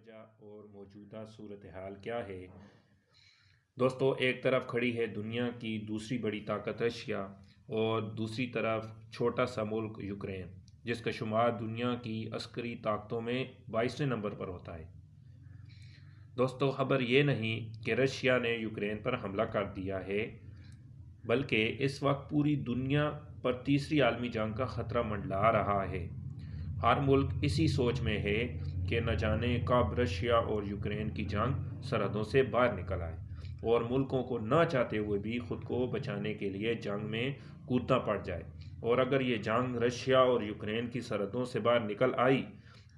वजह और मौजूदा सूरत हाल क्या है। दोस्तों, एक तरफ खड़ी है दुनिया की दूसरी बड़ी ताकत रशिया और दूसरी तरफ छोटा सा मुल्क यूक्रेन, जिसका शुमार दुनिया की अस्करी ताकतों में 22वें नंबर पर होता है। दोस्तों, खबर ये नहीं कि रशिया ने यूक्रेन पर हमला कर दिया है, बल्कि इस वक्त पूरी दुनिया पर तीसरी आलमी जंग का ख़तरा मंडला रहा है। हर मुल्क इसी सोच में है कि न जाने कब रशिया और यूक्रेन की जंग सरहदों से बाहर निकल आए और मुल्कों को न चाहते हुए भी खुद को बचाने के लिए जंग में कूदना पड़ जाए। और अगर ये जंग रशिया और यूक्रेन की सरहदों से बाहर निकल आई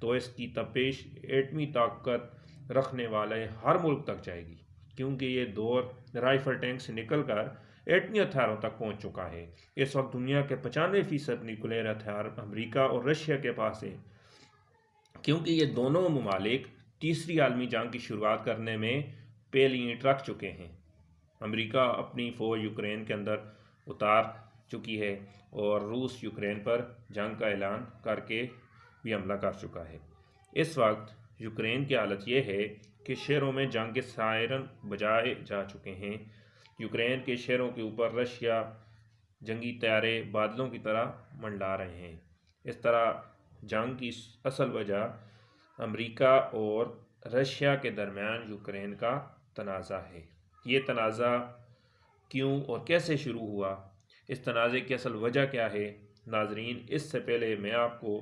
तो इसकी तपिश एटमी ताकत रखने वाले हर मुल्क तक जाएगी, क्योंकि ये दौर राइफल टैंक से निकल कर एटमी हथियारों तक पहुंच चुका है। इस वक्त दुनिया के 95% न्यूक्लियर हथियार अमेरिका और रशिया के पास है, क्योंकि ये दोनों ममालिक तीसरी आलमी जंग की शुरुआत करने में पहली ईंट रख चुके हैं। अमेरिका अपनी फ़ौज यूक्रेन के अंदर उतार चुकी है और रूस यूक्रेन पर जंग का ऐलान करके भी हमला कर चुका है। इस वक्त यूक्रेन की हालत ये है कि शहरों में जंग के सायरन बजाए जा चुके हैं। यूक्रेन के शहरों के ऊपर रशिया जंगी तैयारे बादलों की तरह मंडला रहे हैं। इस तरह जंग की असल वजह अमेरिका और रशिया के दरमियान यूक्रेन का तनाज़ा है। ये तनाज़ा क्यों और कैसे शुरू हुआ, इस तनाज़े की असल वजह क्या है, नाजरीन, इससे पहले मैं आपको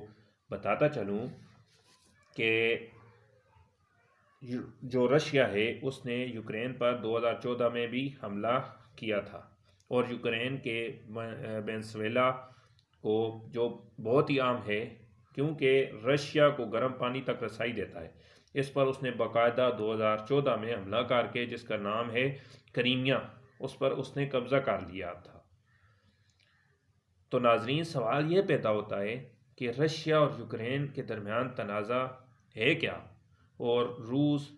बताता चलूँ कि जो रशिया है उसने यूक्रेन पर 2014 में भी हमला किया था और यूक्रेन के वेनेजुएला को, जो बहुत ही आम है क्योंकि रशिया को गर्म पानी तक रसाई देता है, इस पर उसने बाकायदा 2014 में हमला करके, जिसका नाम है क्रीमिया, उस पर उसने कब्ज़ा कर लिया था। तो नाजरीन, सवाल ये पैदा होता है कि रशिया और यूक्रेन के दरमियान तनाज़ा है क्या, और रूस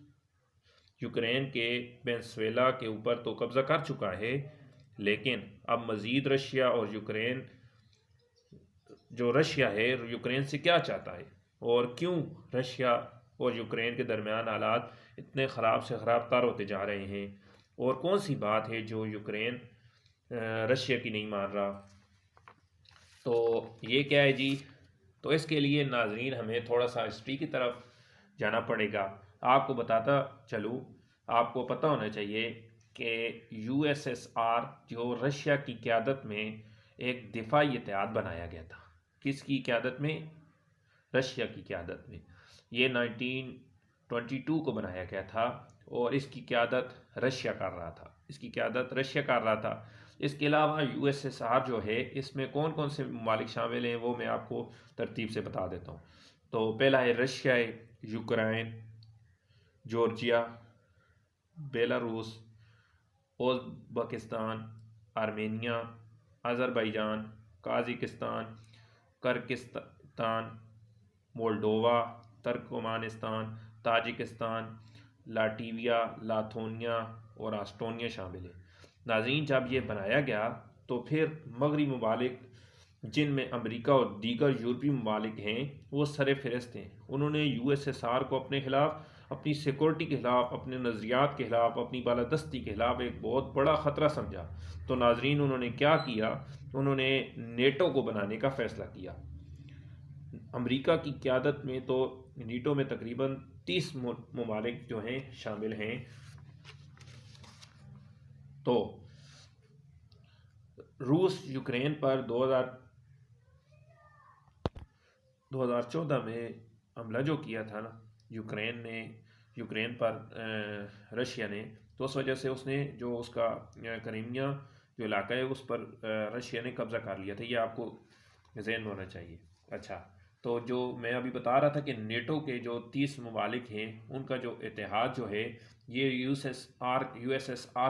यूक्रेन के वेनेजुएला के ऊपर तो कब्ज़ा कर चुका है, लेकिन अब मज़ीद रशिया और यूक्रेन, जो रशिया है यूक्रेन से क्या चाहता है और क्यों रशिया और यूक्रेन के दरमियान हालात इतने ख़राब से ख़राब तर होते जा रहे हैं, और कौन सी बात है जो यूक्रेन रशिया की नहीं मान रहा। तो ये क्या है जी। तो इसके लिए नाजरीन हमें थोड़ा सा हिस्ट्री की तरफ जाना पड़ेगा। आपको बताता चलूँ, आपको पता होना चाहिए कि यूएसएसआर, जो रशिया की क़यादत में एक दिफाई इत्तेहाद बनाया गया था। किसकी क़यादत में? रशिया की क़यादत में। ये 1922 को बनाया गया था और इसकी क़यादत रशिया कर रहा था। इसके अलावा यूएसएसआर जो है, इसमें कौन कौन से ममालिक शामिल हैं वो मैं आपको तरतीब से बता देता हूँ। तो पहला है Russia, Ukraine, Georgia, Belarus, Uzbekistan, Armenia, Azerbaijan, Kazakhstan, Kyrgyzstan, Moldova, Turkmenistan, Tajikistan, Latvia, Lithuania और एस्टोनिया शामिल है। नाज़रीन, जब ये बनाया गया तो फिर मगरबी ममालिक, जिनमें अमेरिका और दीगर यूरोपीय ममालिक हैं, वो सर फ़हरिस्त हैं। उन्होंने यूएसएसआर को अपने ख़िलाफ़, अपनी सिक्योरिटी के ख़िलाफ़, अपने नज़रियात के ख़िलाफ़, अपनी बालादस्ती के ख़िलाफ़ एक बहुत बड़ा ख़तरा समझा। तो नाजरीन, उन्होंने क्या किया, उन्होंने नेटो को बनाने का फ़ैसला किया। अमेरिका की क़यादत में तो नेटो में तकरीबन 30 ममालिक जो हैं शामिल हैं। तो रूस यूक्रेन पर 2014 में हमला जो किया था ना यूक्रेन पर रशिया ने, तो उस वजह से उसने जो उसका क्रीमिया जो इलाका है उस पर रशिया ने कब्ज़ा कर लिया था। ये आपको ज़हन में होना चाहिए। अच्छा, तो जो मैं अभी बता रहा था कि नेटो के जो 30 ममालिक हैं, उनका जो इत्तेहाद जो है, ये यूएसएसआर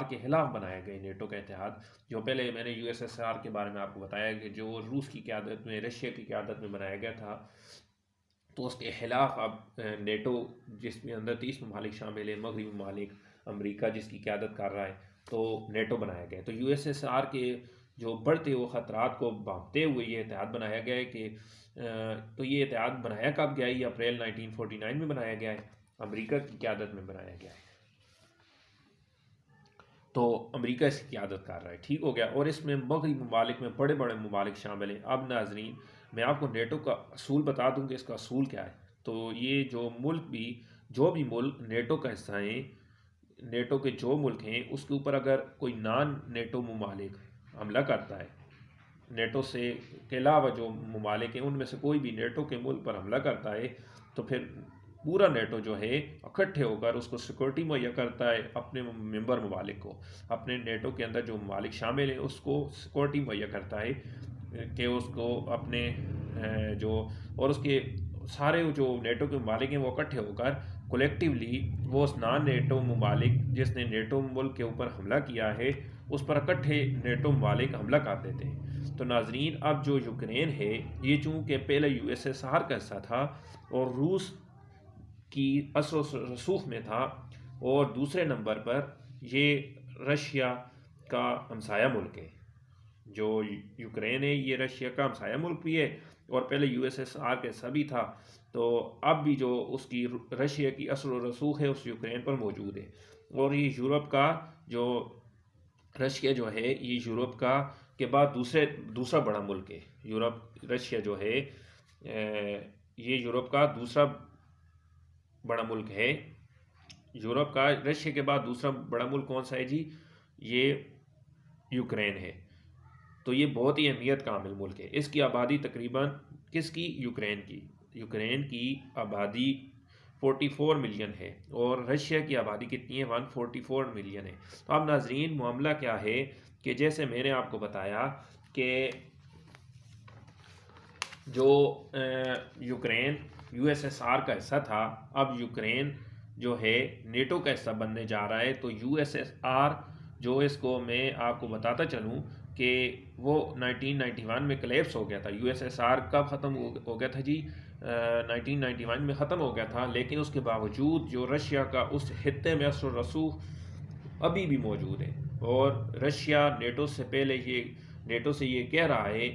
के ख़िलाफ़ बनाया गया नेटो का इत्तेहाद। जो पहले मैंने यूएसएसआर के बारे में आपको बताया कि जो रूस की क़यादत में, रशिया की क़यादत में बनाया गया था, तो उसके ख़िलाफ़ अब नेटो, जिसमें अंदर 30 ममालिक शामिल है, मगरबी ममालिक, अमेरिका जिसकी क़यादत कर रहा है, तो नेटो बनाया गया। तो यूएसएसआर के जो बढ़ते हुए ख़तरात को भांपते हुए ये इत्तेहाद बनाया गया है कि तो ये इत्तेहाद बनाया कब गया? ये अप्रैल 1949 में बनाया गया है। अमेरिका की क़यादत में बनाया गया है। तो अमेरिका इसकी क़यादत कर रहा है, ठीक हो गया। और इसमें मगरबी ममालिक में बड़े बड़े ममालिक शामिल हैं। अब नाजरीन मैं आपको नेटो का असूल बता दूँ कि इसका असूल क्या है। तो ये जो भी मुल्क नेटो का हिस्सा हैं, नेटो के जो मुल्क हैं, उसके ऊपर अगर कोई नॉन नेटो ममालिक हमला करता है, नेटो से के अलावा जो ममालिक हैं उनमें से कोई भी नेटो के मुल्क पर हमला करता है, तो फिर पूरा नेटो जो है इकट्ठे होकर उसको सिक्योरिटी मुहैया करता है, अपने मेंबर ममालिक को, अपने नेटो के अंदर जो ममालिक शामिल हैं उसको सिक्योरिटी मुहैया करता है कि उसको अपने जो और उसके सारे जो नेटो के ममालिक हैं वो इकट्ठे होकर कलेक्टिवली वो उस नॉन नेटो ममालिक जिसने नेटो मुल्क के ऊपर हमला किया है उस पर इकट्ठे नेटो ममालिक हमला कर देते हैं। तो नाजरीन अब जो यूक्रेन है ये चूँकि पहले यूएसएसआर का हिस्सा था और रूस की असर रसूख में था, और दूसरे नंबर पर ये रशिया का हमसाया मुल्क है। जो यूक्रेन है ये रशिया का हमसाया मुल्क भी है और पहले यूएसएसआर के हिस्सा भी था। तो अब भी जो उसकी रशिया की असर रसूख है उस यूक्रेन पर मौजूद है। और ये यूरोप का जो रशिया जो है ये यूरोप का के बाद दूसरा बड़ा मुल्क है। रशिया जो है ये यूरोप का दूसरा बड़ा मुल्क है। यूरोप का रशिया के बाद दूसरा बड़ा मुल्क कौन सा है जी? ये यूक्रेन है। तो ये बहुत ही अहमियत का हामिल मुल्क है। इसकी आबादी तकरीबन किसकी? यूक्रेन की आबादी 44 मिलियन है और रशिया की आबादी कितनी है? 144 मिलियन है। तो अब नाजरीन मामला क्या है कि जैसे मैंने आपको बताया कि जो यूक्रेन यूएसएसआर का हिस्सा था, अब यूक्रेन जो है नेटो का हिस्सा बनने जा रहा है। तो यूएसएसआर जो इसको मैं आपको बताता चलूँ कि वो 1991 में कलेप्स हो गया था। यूएसएसआर कब ख़त्म हो गया था जी? 1991 में ख़त्म हो गया था, लेकिन उसके बावजूद जो रशिया का उस खित्ते में असर रसूख अभी भी मौजूद है। और रशिया नेटो से ये कह रहा है,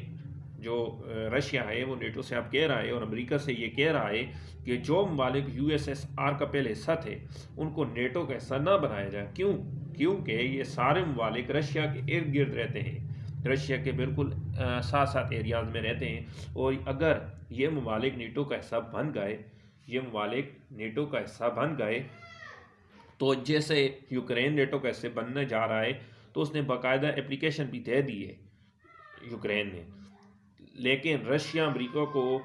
जो रशिया है वो नेटो से अब कह रहा है और अमेरिका से ये कह रहा है कि जो ममालिक यूएसएसआर का पहले हिस्सा थे उनको नेटो का हिस्सा ना बनाया जाए। क्योंकि ये सारे ममालिक रशिया के इर्द गिर्द रहते हैं, रशिया के बिल्कुल साथ साथ एरियाज में रहते हैं। और अगर ये ममालिक नेटो का हिस्सा बन गए तो जैसे यूक्रेन नेटो का हिस्सा बनने जा रहा है तो उसने बाकायदा एप्लीकेशन भी दे दी है यूक्रेन ने। लेकिन रशिया अमेरिका को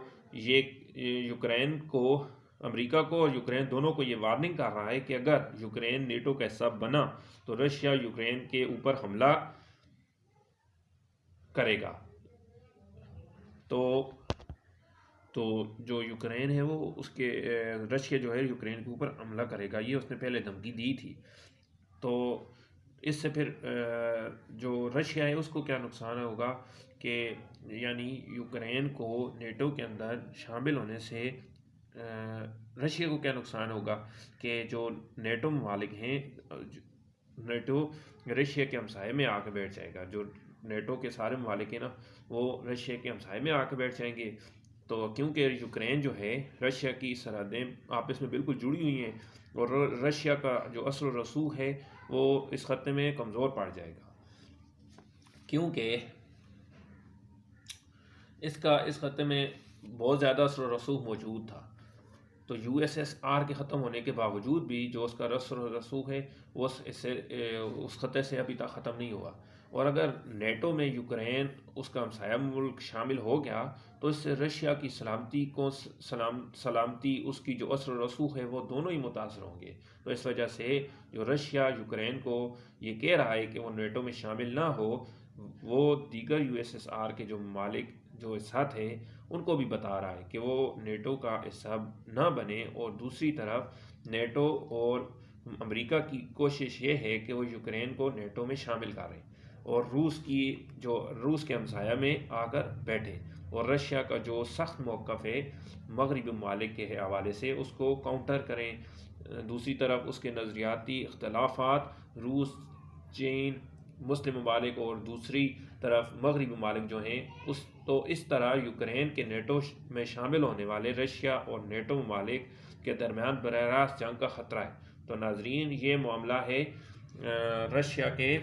और यूक्रेन दोनों को ये वार्निंग कर रहा है कि अगर यूक्रेन नेटो का हिस्सा बना तो रशिया यूक्रेन के ऊपर हमला करेगा। तो जो यूक्रेन है वो रशिया जो है यूक्रेन के ऊपर हमला करेगा, ये उसने पहले धमकी दी थी। तो इससे फिर जो रशिया है उसको क्या नुकसान होगा कि यानी यूक्रेन को नेटो के अंदर शामिल होने से रशिया को क्या नुकसान होगा कि जो नेटो ममालिक हैं, नेटो रशिया के हमसाये में आके बैठ जाएगा। जो नेटो के सारे ममालिक हैं ना वो रशिया के हमसाये में आके बैठ जाएंगे। तो क्योंकि यूक्रेन जो है रशिया की सरहदें आपस में बिल्कुल जुड़ी हुई हैं और रशिया का जो असर रसूख है वो इस खत्ते में कमज़ोर पड़ जाएगा, क्योंकि इस खत्ते में बहुत ज़्यादा असर रसूख मौजूद था। तो यूएसएसआर के ख़त्म होने के बावजूद भी जो उसका असर रसूख है वो उस खत्ते से अभी तक ख़त्म नहीं हुआ। और अगर नेटो में यूक्रेन उसका हमसाया मुल्क शामिल हो गया तो इससे रशिया की सलामती उसकी जो असर रसूख है वो दोनों ही मुतासर होंगे। तो इस वजह से जो रशिया यूक्रेन को ये कह रहा है कि वो नेटो में शामिल ना हो, वो दीगर यूएसएसआर के जो ममालिक जो हिस्सा थे उनको भी बता रहा है कि वो नेटो का हिस्सा ना बने। और दूसरी तरफ नेटो और अमेरिका की कोशिश ये है कि वो यूक्रेन को नेटो में शामिल करें और रूस के हमसाया में आकर बैठे और रशिया का जो सख्त मौक़िफ़ है मगरबी ममालिक के हवाले से उसको काउंटर करें। दूसरी तरफ उसके नज़रियाती इख्तलाफात रूस, चीन, मुस्लिम ममालिक और दूसरी तरफ मगरबी ममालिक जो हैं तो इस तरह यूक्रेन के नेटो में शामिल होने वाले रशिया और नेटो ममालिक के दरमियान बरह रास्त जंग का ख़तरा है। तो नाजरीन, ये मामला है रशिया के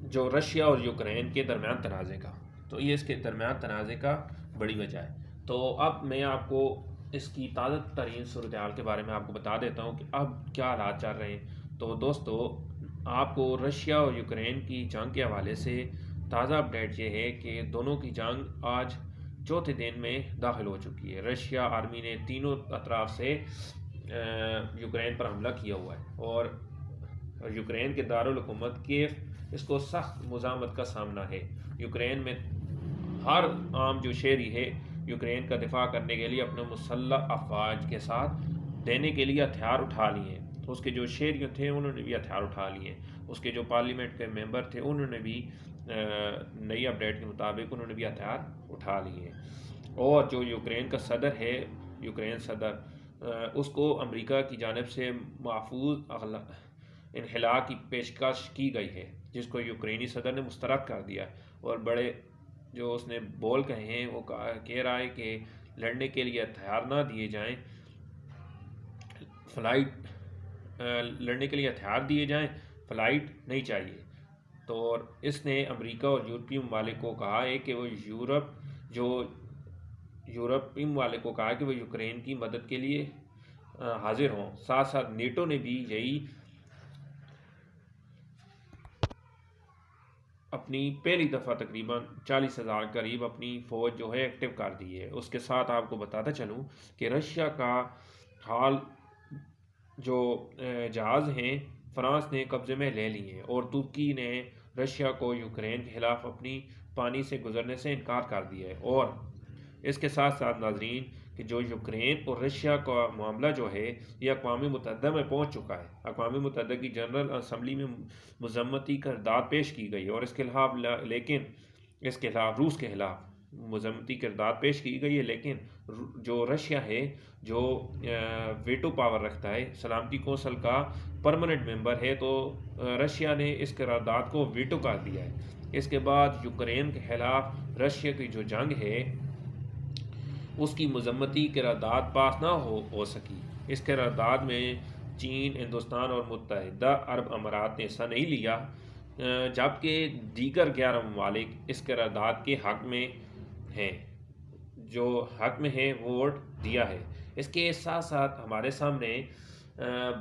जो रशिया और यूक्रेन के दरमियान तनाज़े का। तो ये इसके दरमियान तनाज़े का बड़ी वजह है। तो अब मैं आपको इसकी ताज़ा तरीन सूरत हाल के बारे में आपको बता देता हूँ कि अब क्या हालात चल रहे हैं। तो दोस्तों, आपको रशिया और यूक्रेन की जंग के हवाले से ताज़ा अपडेट ये है कि दोनों की जंग आज चौथे दिन में दाखिल हो चुकी है। रशिया आर्मी ने तीनों अतराफ से यूक्रेन पर हमला किया हुआ है और यूक्रेन के दारुल हुकूमत कीव इसको सख्त मुज़ामत का सामना है। यूक्रेन में हर आम जो शहरी है यूक्रेन का दिफा करने के लिए अपने मुसल्लह अफवाज के साथ देने के लिए हथियार उठा लिए। तो उसके जो शहरी थे उन्होंने भी हथियार उठा लिए। उसके जो पार्लियामेंट के मेंबर थे उन्होंने भी नई अपडेट के मुताबिक उन्होंने भी हथियार उठा लिए। और जो यूक्रेन का सदर है, यूक्रेन सदर, उसको अमेरिका की जानिब से महफूज इनखला की पेशकश की गई है, जिसको यूक्रेनी सदर ने मुस्तरद कर दिया। और बड़े जो उसने बोल कहे हैं वो कह रहा है कि लड़ने के लिए हथियार ना दिए जाएं, लड़ने के लिए हथियार दिए जाएं, फ़्लाइट नहीं चाहिए। तो और इसने अमेरिका और यूरोपीय ममालिक को कहा है कि वो यूरोपीय ममालिक को कहा है कि वो यूक्रेन की मदद के लिए हाजिर हों। साथ साथ नेटो ने भी यही अपनी पहली दफ़ा तकरीबन 40,000 करीब अपनी फ़ौज जो है एक्टिव कर दी है। उसके साथ आपको बताता चलूँ कि रशिया का हाल जो जहाज़ हैं फ्रांस ने कब्ज़े में ले लिए हैं और तुर्की ने रशिया को यूक्रेन के ख़िलाफ़ अपनी पानी से गुजरने से इनकार कर दिया है। और इसके साथ साथ नाजरीन कि जो यूक्रेन और रशिया का मामला जो है ये अक़वाम मुत्तहिदा में पहुँच चुका है। अक़वाम मुत्तहिदा की जनरल असम्बली में मज़म्मती किरदार पेश की गई है और इसके खिलाफ रूस के खिलाफ मज़म्मती किरदार पेश की गई है। लेकिन जो रशिया है, जो वेटो पावर रखता है, सलामती कौंसल का परमानेंट मेंबर है, तो रशिया ने इस करारदाद को वेटो कर दिया है। इसके बाद यूक्रेन के खिलाफ रशिया की जो जंग है उसकी मज़म्मती करारदाद पास ना हो सकी। इस करारदाद में चीन, हिंदुस्तान और मुत्तहिदा अरब अमारात ने हिस्सा नहीं लिया, जबकि दीगर 11 ममालिक इस करारदाद के हक़ में हैं, जो हक़ में है वोट दिया है। इसके साथ साथ हमारे सामने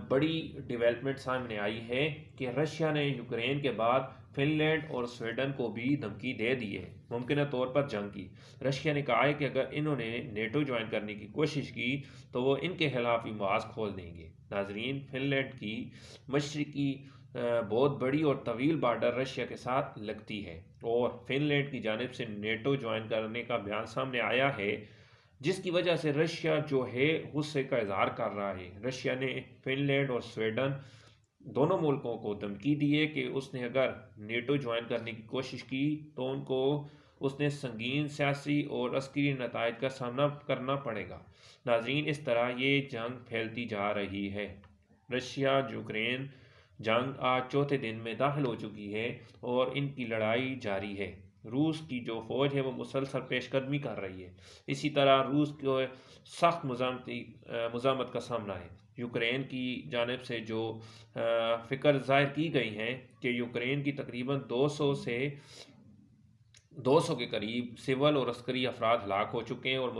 बड़ी डेवलपमेंट सामने आई है कि रशिया ने यूक्रेन के बाद फिनलैंड और स्वीडन को भी धमकी दे दी है मुमकिन तौर पर जंग की। रशिया ने कहा है कि अगर इन्होंने नेटो ज्वाइन करने की कोशिश की तो वो इनके खिलाफ ही मुआज खोल देंगे। नाजरीन, फिनलैंड की मशरकी बहुत बड़ी और तवील बार्डर रशिया के साथ लगती है और फिनलैंड की जानिब से नेटो ज्वाइन करने का बयान सामने आया है, जिसकी वजह से रशिया जो है गुस्से का इजहार कर रहा है। रशिया ने फिनलैंड और स्वीडन दोनों मुल्कों को धमकी दी है कि उसने अगर नेटो ज्वाइन करने की कोशिश की तो उसने संगीन सियासी और अस्करी नतायज का सामना करना पड़ेगा। नाज़रीन, इस तरह ये जंग फैलती जा रही है। रशिया यूक्रेन जंग आज चौथे दिन में दाखिल हो चुकी है और इनकी लड़ाई जारी है। रूस की जो फ़ौज है वो मुसलसल पेशकदमी कर रही है। इसी तरह रूस को सख्त मुज़ामत का सामना है। यूक्रेन की जानिब से जो फ़िक्र ज़ाहिर की गई हैं कि यूक्रेन की तकरीबन 200 के करीब सिविल और अस्करी अफराद हलाक हो चुके हैं और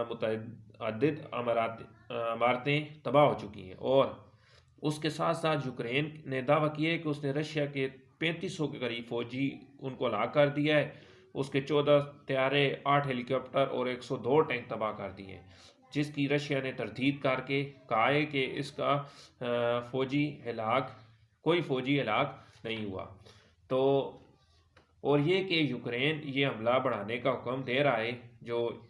मुतअद्दिद इमारतें तबाह हो चुकी हैं। और उसके साथ साथ यूक्रेन ने दावा किया है कि उसने रशिया के 3500 के करीब फौजी उनको हलाक कर दिया है। उसके 14 तैयारे, 8 हेलीकॉप्टर और 102 टैंक तबाह कर दिए, जिसकी रशिया ने तरदीद करके कहा है कि इसका कोई फ़ौजी हलाक नहीं हुआ। तो और ये कि यूक्रेन ये हमला बढ़ाने का हुक्म दे रहा है, जो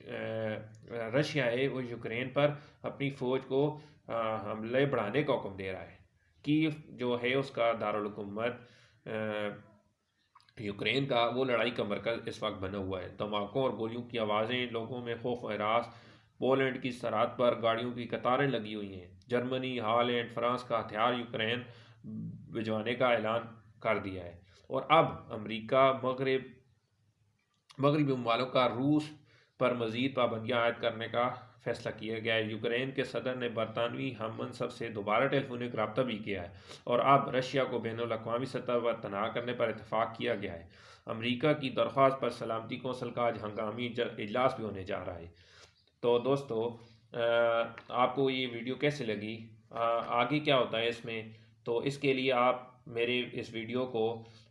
रशिया है वो यूक्रेन पर अपनी फ़ौज को हमले बढ़ाने का हुक्म दे रहा है। कीव जो है उसका दारुल हुकूमत यूक्रेन का, वो लड़ाई का मरकज़ इस वक्त बना हुआ है। धमाकों और गोलियों की आवाज़ें, लोगों में खौफ और हरास। पोलैंड की सरहद पर गाड़ियों की कतारें लगी हुई हैं। जर्मनी, हॉलैंड, फ्रांस का हथियार यूक्रेन भिजवाने का ऐलान कर दिया है। और अब अमेरिका, मगरबी ममालिक का रूस पर मज़ीद पाबंदियाँ आयद करने का फैसला किया गया है। यूक्रेन के सदर ने बरतानवी हम मनसब से दोबारा टेलीफोनिक रब्ता भी किया है और अब रशिया को बैनुल-अक़वामी सतह पर तनहा करने पर इतफाक़ किया गया है। अमरीका की दरख्वास्त पर सलामती कौंसिल का आज हंगामी इजलास भी होने जा रहा है। तो दोस्तों, आपको ये वीडियो कैसे लगी, आगे क्या होता है इसमें, तो इसके लिए आप मेरे इस वीडियो को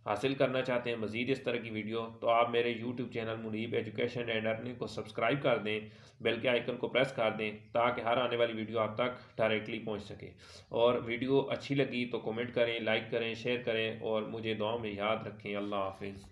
हासिल करना चाहते हैं मज़ीद इस तरह की वीडियो, तो आप मेरे YouTube channel Munib education and earning को सब्सक्राइब कर दें, बेल के आइकन को प्रेस कर दें ताकि हर आने वाली वीडियो आप तक डायरेक्टली पहुंच सके। और वीडियो अच्छी लगी तो कमेंट करें, लाइक करें, शेयर करें और मुझे दुआ में याद रखें। अल्लाह हाफिज़।